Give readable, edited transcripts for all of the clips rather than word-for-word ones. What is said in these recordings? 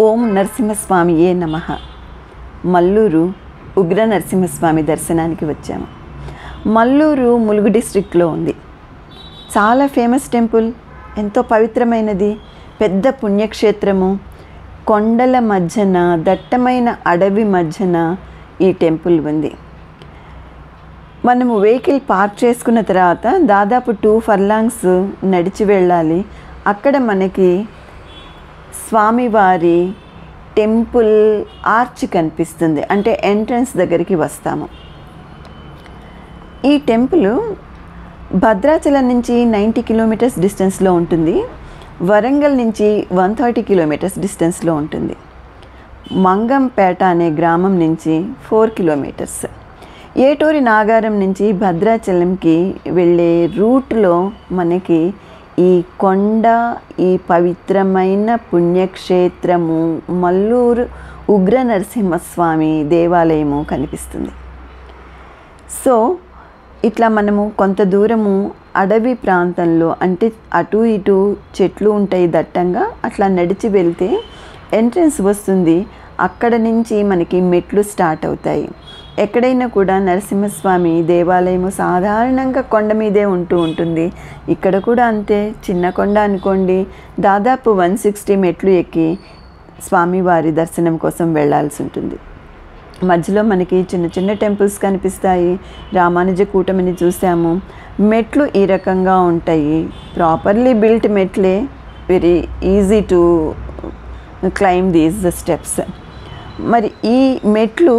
ఓం నరసింహస్వామియే నమః. మల్లూరు ఉగ్ర నరసింహస్వామి దర్శనానికి వచ్చాము. మల్లూరు ములుగు డిస్ట్రిక్ట్లో ఉంది. చాలా ఫేమస్ టెంపుల్, ఎంతో పవిత్రమైనది, పెద్ద పుణ్యక్షేత్రము. కొండల మధ్యన, దట్టమైన అడవి మధ్యన ఈ టెంపుల్ ఉంది. మనము వెహికల్ పార్క్ చేసుకున్న తర్వాత దాదాపు 2 ఫర్లాంగ్స్ నడిచి వెళ్ళాలి. అక్కడ మనకి స్వామివారి టెంపుల్ ఆర్చ్ కనిపిస్తుంది. అంటే ఎంట్రన్స్ దగ్గరికి వస్తాము. ఈ టెంపుల్ భద్రాచలం నుంచి 90 కిలోమీటర్స్ డిస్టెన్స్లో ఉంటుంది. వరంగల్ నుంచి 130 కిలోమీటర్స్ డిస్టెన్స్లో ఉంటుంది. మంగంపేట అనే గ్రామం నుంచి 4 కిలోమీటర్స్. ఏటూరి నాగారం నుంచి భద్రాచలంకి వెళ్ళే రూట్లో మనకి ఈ కొండ, ఈ పవిత్రమైన పుణ్యక్షేత్రము మల్లూరు ఉగ్ర నరసింహస్వామి దేవాలయము కనిపిస్తుంది. సో ఇట్లా మనము కొంత దూరము అడవి ప్రాంతంలో, అంటే అటు ఇటు చెట్లు ఉంటాయి దట్టంగా, అట్లా నడిచి వెళ్తే ఎంట్రన్స్ వస్తుంది. అక్కడ నుంచి మనకి మెట్లు స్టార్ట్ అవుతాయి. ఎక్కడైనా కూడా నరసింహస్వామి దేవాలయము సాధారణంగా కొండ మీదే ఉంటుంది. ఇక్కడ కూడా అంతే, చిన్న కొండ అనుకోండి. దాదాపు 160 మెట్లు ఎక్కి స్వామివారి దర్శనం కోసం వెళ్ళాల్సి ఉంటుంది. మధ్యలో మనకి చిన్న చిన్న టెంపుల్స్ కనిపిస్తాయి. రామానుజ కూటమిని చూసాము. మెట్లు ఈ రకంగా ఉంటాయి. ప్రాపర్లీ బిల్ట్ మెట్లే, very easy to climb these steps. మరి ఈ మెట్లు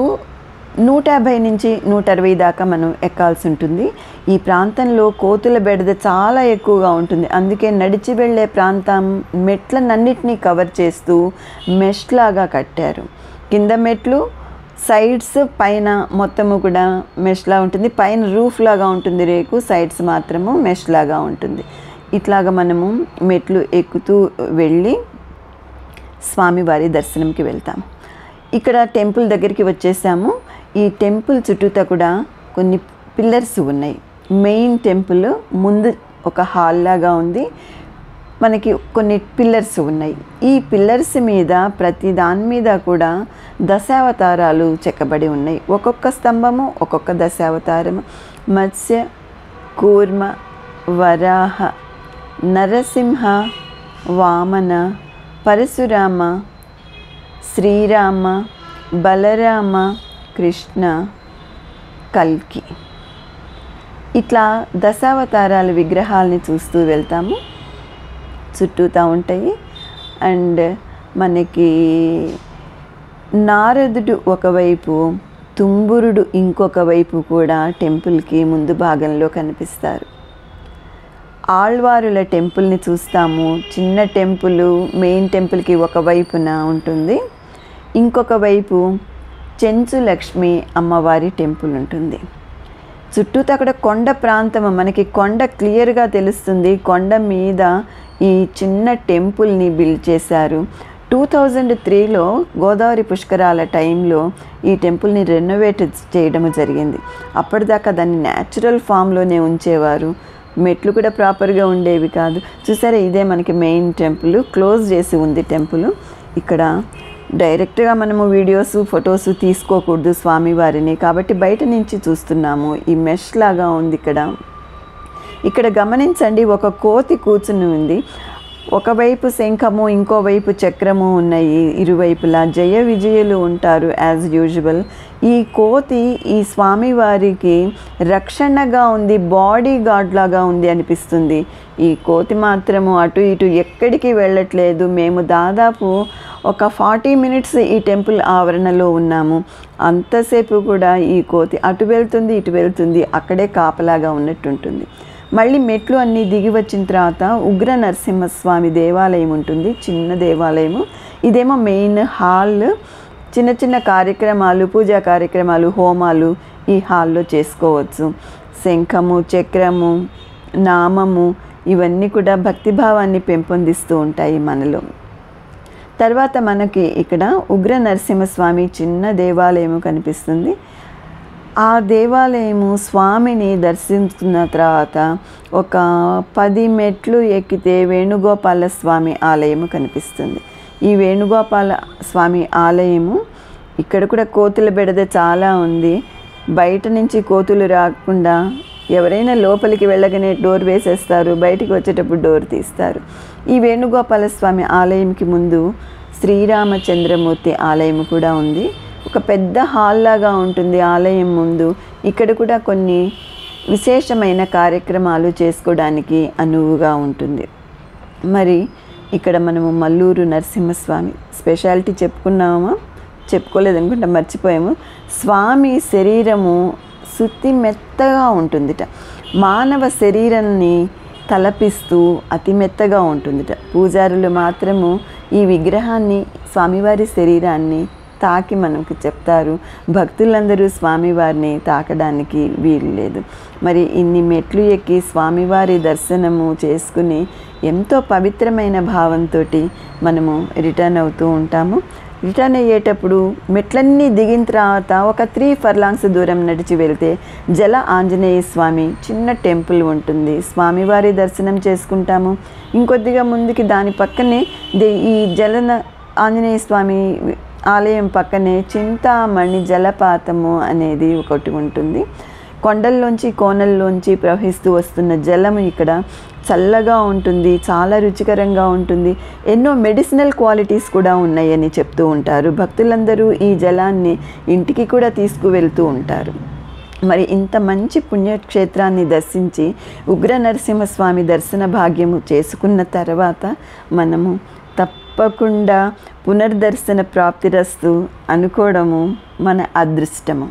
150 నుంచి 160 దాకా మనం ఎక్కాల్సి ఉంటుంది. ఈ ప్రాంతంలో కోతుల బెడద చాలా ఎక్కువగా ఉంటుంది. అందుకే నడిచి వెళ్ళే ప్రాంతం మెట్లనన్నిటినీ కవర్ చేస్తూ మెష్ లాగా కట్టారు. కింద మెట్లు, సైడ్స్, పైన మొత్తము కూడా మెష్లా ఉంటుంది. పైన రూఫ్ లాగా ఉంటుంది రేకు, సైడ్స్ మాత్రము మెష్ లాగా ఉంటుంది. ఇట్లాగా మనము మెట్లు ఎక్కుతూ వెళ్ళి స్వామివారి దర్శనంకి వెళ్తాము. ఇక్కడ టెంపుల్ దగ్గరికి వచ్చేసాము. ఈ టెంపుల్ చుట్టూతా కూడా కొన్ని పిల్లర్స్ ఉన్నాయి. మెయిన్ టెంపుల్ ముందు ఒక హాల్ లాగా ఉంది. మనకి కొన్ని పిల్లర్స్ ఉన్నాయి. ఈ పిల్లర్స్ మీద, ప్రతి దాని మీద కూడా దశావతారాలు చెక్కబడి ఉన్నాయి. ఒక్కొక్క స్తంభము ఒక్కొక్క దశావతారము. మత్స్య, కూర్మ, వరాహ, నరసింహ, వామన, పరశురామ, శ్రీరామ, బలరామ, కృష్ణ, కల్కి, ఇట్లా దశావతారాల విగ్రహాలని చూస్తూ వెళ్తాము. చుట్టూతా ఉంటాయి. అండ్ మనకి నారదుడు ఒకవైపు, తుంబురుడు ఇంకొక వైపు కూడా టెంపుల్కి ముందు భాగంలో కనిపిస్తారు. ఆళ్వారుల టెంపుల్ని చూస్తాము. చిన్న టెంపుల్ మెయిన్ టెంపుల్కి ఒకవైపున ఉంటుంది. ఇంకొక వైపు చెంచు లక్ష్మి అమ్మవారి టెంపుల్ ఉంటుంది. చుట్టూతో అక్కడ కొండ ప్రాంతము, మనకి కొండ క్లియర్గా తెలుస్తుంది. కొండ మీద ఈ చిన్న టెంపుల్ని బిల్డ్ చేశారు. 2003లో గోదావరి పుష్కరాల టైంలో ఈ టెంపుల్ని రెనోవేట్ చేయడం జరిగింది. అప్పటిదాకా దాన్ని న్యాచురల్ ఫామ్లోనే ఉంచేవారు. మెట్లు కూడా ప్రాపర్గా ఉండేవి కాదు. చూసారా, ఇదే మనకి మెయిన్ టెంపుల్. క్లోజ్ చేసి ఉంది టెంపుల్. ఇక్కడ డైరెక్ట్గా మనము వీడియోస్, ఫొటోస్ తీసుకోకూడదు స్వామివారిని, కాబట్టి బయట నుంచి చూస్తున్నాము. ఈ మెష్ లాగా ఉంది ఇక్కడ గమనించండి, ఒక కోతి కూర్చుని ఉంది. ఒకవైపు శంఖము, ఇంకోవైపు చక్రము ఉన్నాయి. ఇరువైపులా జయ విజయులు ఉంటారు యాజ్ యూజువల్. ఈ కోతి ఈ స్వామివారికి రక్షణగా ఉంది, బాడీ గార్డ్ లాగా ఉంది అనిపిస్తుంది. ఈ కోతి మాత్రము అటు ఇటు ఎక్కడికి వెళ్ళట్లేదు. మేము దాదాపు ఒక 40 మినిట్స్ ఈ టెంపుల్ ఆవరణలో ఉన్నాము. అంతసేపు కూడా ఈ కోతి అటు వెళ్తుంది, ఇటు వెళ్తుంది, అక్కడే కాపలాగా ఉన్నట్టుంటుంది. మళ్ళీ మెట్లు అన్నీ దిగి వచ్చిన తర్వాత ఉగ్ర నరసింహస్వామి దేవాలయం ఉంటుంది. చిన్న దేవాలయము. ఇదేమో మెయిన్ హాల్. చిన్న చిన్న కార్యక్రమాలు, పూజా కార్యక్రమాలు, హోమాలు ఈ హాల్లో చేసుకోవచ్చు. శంఖము, చక్రము, నామము ఇవన్నీ కూడా భక్తిభావాన్ని పెంపొందిస్తూ ఉంటాయి మనలో. తర్వాత మనకి ఇక్కడ ఉగ్ర నరసింహస్వామి చిన్న దేవాలయము కనిపిస్తుంది. ఆ దేవాలయము స్వామిని దర్శించుకున్న తర్వాత ఒక 10 మెట్లు ఎక్కితే వేణుగోపాల స్వామి ఆలయము కనిపిస్తుంది. ఈ వేణుగోపాల స్వామి ఆలయము, ఇక్కడ కూడా కోతుల బెడద చాలా ఉంది. బయట నుంచి కోతులు రాకుండా ఎవరైనా లోపలికి వెళ్ళగానే డోర్ వేసేస్తారు, బయటికి వచ్చేటప్పుడు డోర్ తీస్తారు. ఈ వేణుగోపాల స్వామి ఆలయంకి ముందు శ్రీరామచంద్రమూర్తి ఆలయం కూడా ఉంది. ఒక పెద్ద హాల్ లాగా ఉంటుంది ఆలయం ముందు. ఇక్కడ కూడా కొన్ని విశేషమైన కార్యక్రమాలు చేసుకోవడానికి అనువుగా ఉంటుంది. మరి ఇక్కడ మనము మల్లూరు నరసింహస్వామి స్పెషాలిటీ చెప్పుకున్నామా, చెప్పుకోలేదనుకుంటా, మర్చిపోయాము. స్వామి శరీరము సుత్తి మెత్తగా ఉంటుందిట. మానవ శరీరాన్ని తలపిస్తూ అతి మెత్తగా ఉంటుందిట. పూజారులు మాత్రము ఈ విగ్రహాన్ని, స్వామివారి శరీరాన్ని తాకి మనకు చెప్తారు. భక్తులందరూ స్వామివారిని తాకడానికి వీలు లేదు. మరి ఇన్ని మెట్లు ఎక్కి స్వామివారి దర్శనము చేసుకుని ఎంతో పవిత్రమైన భావంతో మనము రిటర్న్ అవుతూ ఉంటాము. రిటర్న్ అయ్యేటప్పుడు మెట్లన్నీ దిగిన తర్వాత ఒక 3 ఫర్లాంగ్స్ దూరం నడిచి వెళ్తే జల ఆంజనేయ స్వామి చిన్న టెంపుల్ ఉంటుంది. స్వామివారి దర్శనం చేసుకుంటాము. ఇంకొద్దిగా ముందుకి దాని పక్కనే ఈ ఆంజనేయ స్వామి ఆలయం పక్కనే చింతామణి జలపాతము అనేది ఒకటి ఉంటుంది. కొండల్లోంచి కోనల్లోంచి ప్రవహిస్తూ వస్తున్న జలము ఇక్కడ చల్లగా ఉంటుంది, చాలా రుచికరంగా ఉంటుంది. ఎన్నో మెడిసినల్ క్వాలిటీస్ కూడా ఉన్నాయని చెప్తూ ఉంటారు. భక్తులందరూ ఈ జలాన్ని ఇంటికి కూడా తీసుకువెళ్తూ ఉంటారు. మరి ఇంత మంచి పుణ్యక్షేత్రాన్ని దర్శించి ఉగ్ర నరసింహస్వామి దర్శన భాగ్యము చేసుకున్న తర్వాత మనము తప్పకుండా పునర్దర్శన ప్రాప్తిరస్తు అనుకోవడము మన అదృష్టము.